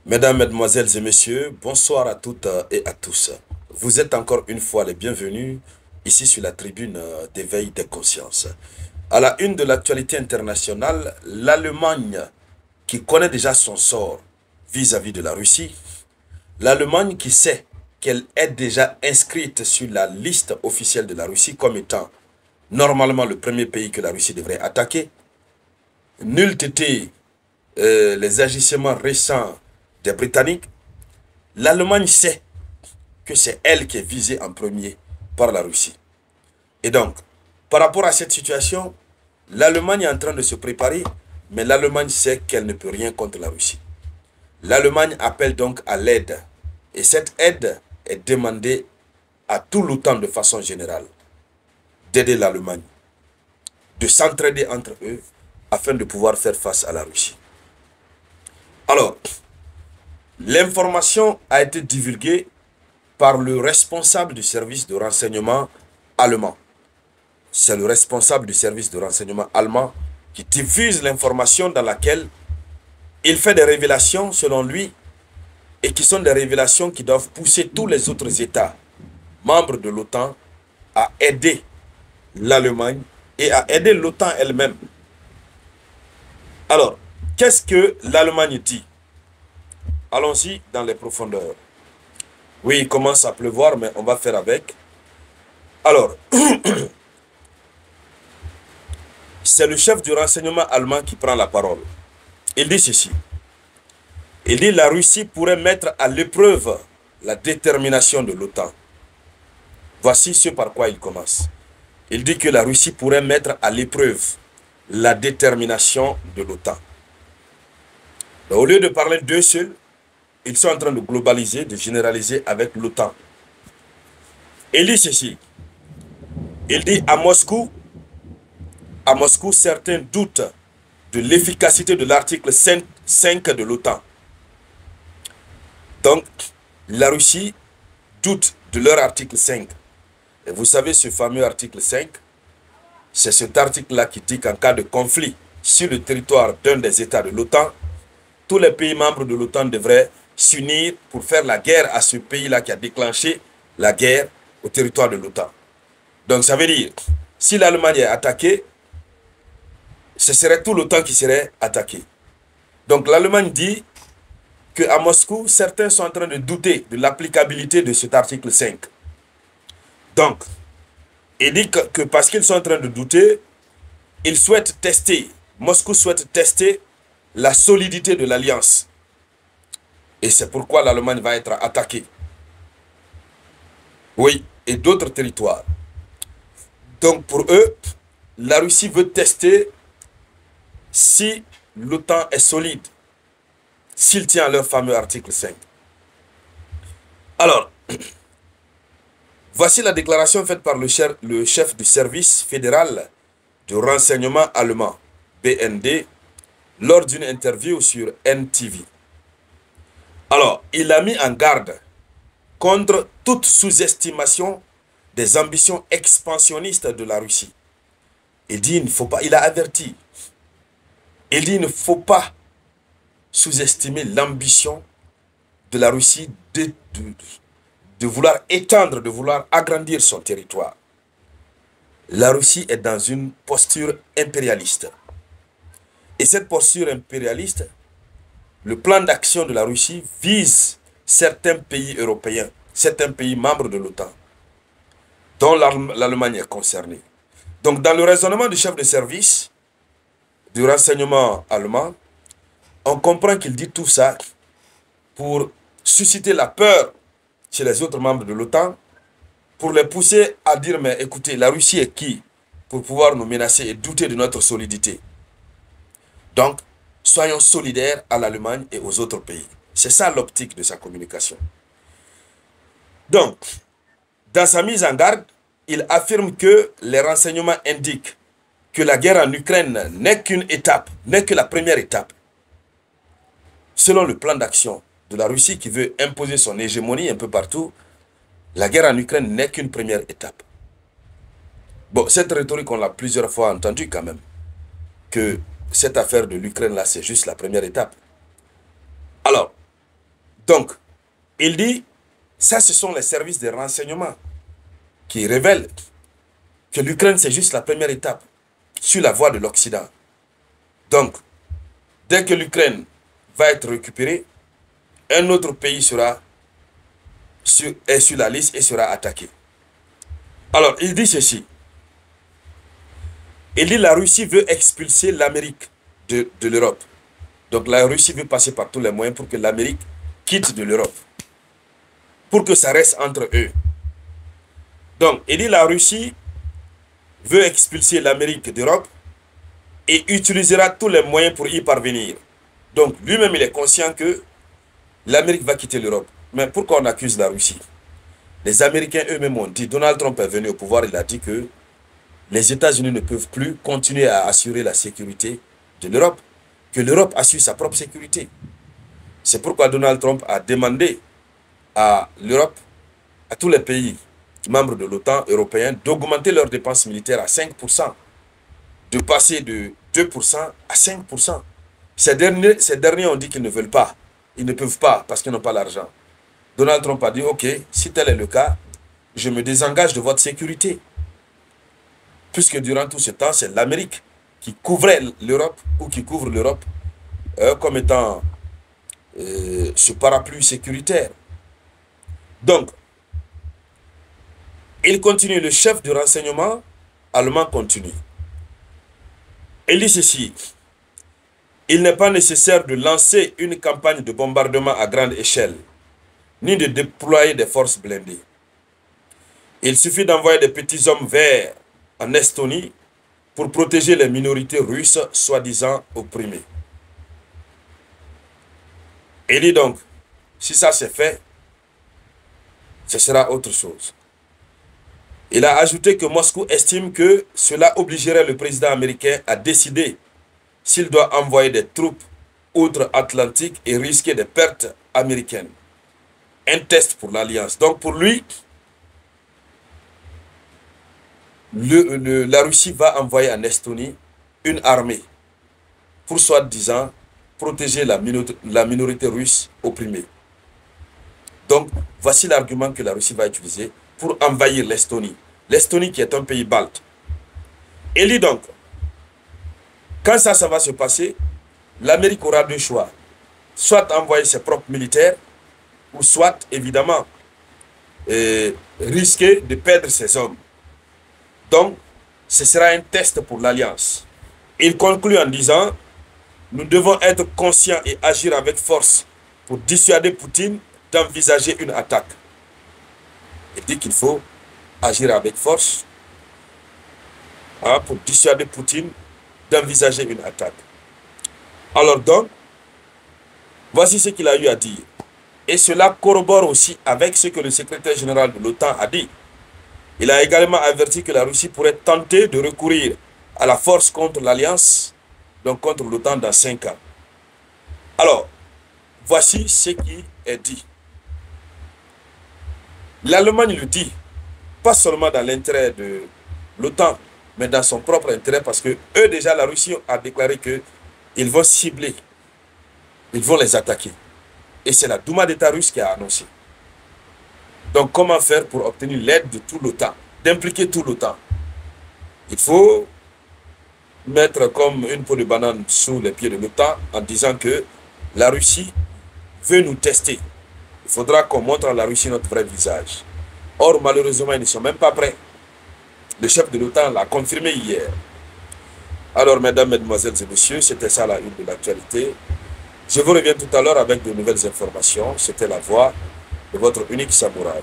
Mesdames, Mesdemoiselles et Messieurs, bonsoir à toutes et à tous. Vous êtes encore une fois les bienvenus ici sur la tribune d'éveil des consciences. À la une de l'actualité internationale, l'Allemagne qui connaît déjà son sort vis-à-vis de la Russie, l'Allemagne qui sait qu'elle est déjà inscrite sur la liste officielle de la Russie comme étant normalement le premier pays que la Russie devrait attaquer, n'eût été les agissements récents des Britanniques, l'Allemagne sait que c'est elle qui est visée en premier par la Russie. Et donc, par rapport à cette situation, l'Allemagne est en train de se préparer, mais l'Allemagne sait qu'elle ne peut rien contre la Russie. L'Allemagne appelle donc à l'aide. Et cette aide est demandée à tout l'OTAN de façon générale d'aider l'Allemagne, de s'entraider entre eux afin de pouvoir faire face à la Russie. Alors, l'information a été divulguée par le responsable du service de renseignement allemand. C'est le responsable du service de renseignement allemand qui diffuse l'information dans laquelle il fait des révélations selon lui et qui sont des révélations qui doivent pousser tous les autres États membres de l'OTAN à aider l'Allemagne et à aider l'OTAN elle-même. Alors, qu'est-ce que l'Allemagne dit? Allons-y dans les profondeurs. Oui, il commence à pleuvoir, mais on va faire avec. Alors, c'est le chef du renseignement allemand qui prend la parole. Il dit ceci. Il dit la Russie pourrait mettre à l'épreuve la détermination de l'OTAN. Voici ce par quoi il commence. Il dit que la Russie pourrait mettre à l'épreuve la détermination de l'OTAN. Au lieu de parler d'eux seuls, ils sont en train de globaliser, de généraliser avec l'OTAN. Il dit ceci. Il dit à Moscou, certains doutent de l'efficacité de l'article 5 de l'OTAN. Donc, la Russie doute de leur article 5. Et vous savez, ce fameux article 5, c'est cet article-là qui dit qu'en cas de conflit sur le territoire d'un des États de l'OTAN, tous les pays membres de l'OTAN devraient s'unir pour faire la guerre à ce pays-là qui a déclenché la guerre au territoire de l'OTAN. Donc, ça veut dire, si l'Allemagne est attaquée, ce serait tout l'OTAN qui serait attaqué. Donc, l'Allemagne dit qu'à Moscou, certains sont en train de douter de l'applicabilité de cet article 5. Donc, il dit que parce qu'ils sont en train de douter, ils souhaitent tester, Moscou souhaite tester la solidité de l'alliance. Et c'est pourquoi l'Allemagne va être attaquée. Oui, et d'autres territoires. Donc pour eux, la Russie veut tester si l'OTAN est solide, s'il tient à leur fameux article 5. Alors, voici la déclaration faite par le chef du service fédéral de renseignement allemand, BND, lors d'une interview sur NTV. Alors, il a mis en garde contre toute sous-estimation des ambitions expansionnistes de la Russie. Il dit, il ne faut pas, il a averti, il dit, il ne faut pas sous-estimer l'ambition de la Russie de vouloir étendre, de vouloir agrandir son territoire. La Russie est dans une posture impérialiste. Et cette posture impérialiste, le plan d'action de la Russie vise certains pays européens, certains pays membres de l'OTAN, dont l'Allemagne est concernée. Donc, dans le raisonnement du chef de service du renseignement allemand, on comprend qu'il dit tout ça pour susciter la peur chez les autres membres de l'OTAN, pour les pousser à dire, mais écoutez, la Russie est qui pour pouvoir nous menacer et douter de notre solidité? Donc, soyons solidaires à l'Allemagne et aux autres pays. C'est ça l'optique de sa communication. Donc, dans sa mise en garde, il affirme que les renseignements indiquent que la guerre en Ukraine n'est qu'une étape, n'est que la première étape. Selon le plan d'action de la Russie qui veut imposer son hégémonie un peu partout, la guerre en Ukraine n'est qu'une première étape. Bon, cette rhétorique, on l'a plusieurs fois entendue quand même, que cette affaire de l'Ukraine là, c'est juste la première étape. Alors, Donc, il dit, ça ce sont les services de renseignement qui révèlent que l'Ukraine c'est juste la première étape sur la voie de l'Occident. Donc, dès que l'Ukraine va être récupérée, un autre pays est sur la liste et sera attaqué. Alors, il dit ceci. Il dit la Russie veut expulser l'Amérique de l'Europe. Donc la Russie veut passer par tous les moyens pour que l'Amérique quitte de l'Europe. Pour que ça reste entre eux. Donc, il dit la Russie veut expulser l'Amérique d'Europe et utilisera tous les moyens pour y parvenir. Donc, lui-même, il est conscient que l'Amérique va quitter l'Europe. Mais pourquoi on accuse la Russie? Les Américains eux-mêmes ont dit, Donald Trump est venu au pouvoir, il a dit que les États-Unis ne peuvent plus continuer à assurer la sécurité de l'Europe, que l'Europe assure sa propre sécurité. C'est pourquoi Donald Trump a demandé à l'Europe, à tous les pays membres de l'OTAN européens, d'augmenter leurs dépenses militaires à 5%, de passer de 2% à 5%. Ces derniers ont dit qu'ils ne veulent pas, ils ne peuvent pas parce qu'ils n'ont pas l'argent. Donald Trump a dit, ok, si tel est le cas, je me désengage de votre sécurité. Puisque durant tout ce temps, c'est l'Amérique qui couvrait l'Europe ou qui couvre l'Europe comme étant ce parapluie sécuritaire. Donc, il continue, le chef du renseignement allemand continue. Il dit ceci, il n'est pas nécessaire de lancer une campagne de bombardement à grande échelle, ni de déployer des forces blindées. Il suffit d'envoyer des petits hommes verts en Estonie pour protéger les minorités russes soi-disant opprimées. Il dit donc, si ça c'est fait, ce sera autre chose. Il a ajouté que Moscou estime que cela obligerait le président américain à décider s'il doit envoyer des troupes outre-Atlantique et risquer des pertes américaines. Un test pour l'Alliance. Donc pour lui, la Russie va envoyer en Estonie une armée pour soi-disant protéger la minorité russe opprimée. Donc voici l'argument que la Russie va utiliser pour envahir l'Estonie. L'Estonie qui est un pays balte. Il dit donc, quand ça va se passer, l'Amérique aura deux choix. Soit envoyer ses propres militaires, ou soit, évidemment, risquer de perdre ses hommes. Donc, ce sera un test pour l'Alliance. Il conclut en disant, nous devons être conscients et agir avec force pour dissuader Poutine d'envisager une attaque. Il dit qu'il faut agir avec force pour dissuader Poutine d'envisager une attaque. Alors donc, voici ce qu'il a eu à dire. Et cela corrobore aussi avec ce que le secrétaire général de l'OTAN a dit. Il a également averti que la Russie pourrait tenter de recourir à la force contre l'Alliance, donc contre l'OTAN dans 5 ans. Alors, voici ce qui est dit. L'Allemagne le dit, pas seulement dans l'intérêt de l'OTAN, mais dans son propre intérêt, parce que eux déjà, la Russie a déclaré qu'ils vont cibler, ils vont les attaquer. Et c'est la Douma d'État russe qui a annoncé. Donc comment faire pour obtenir l'aide de tout l'OTAN, d'impliquer tout l'OTAN? Il faut mettre comme une peau de banane sous les pieds de l'OTAN en disant que la Russie veut nous tester. Il faudra qu'on montre à la Russie notre vrai visage. Or, malheureusement, ils ne sont même pas prêts. Le chef de l'OTAN l'a confirmé hier. Alors, mesdames, mesdemoiselles et messieurs, c'était ça la une de l'actualité. Je vous reviens tout à l'heure avec de nouvelles informations. C'était la voix de votre unique samouraï.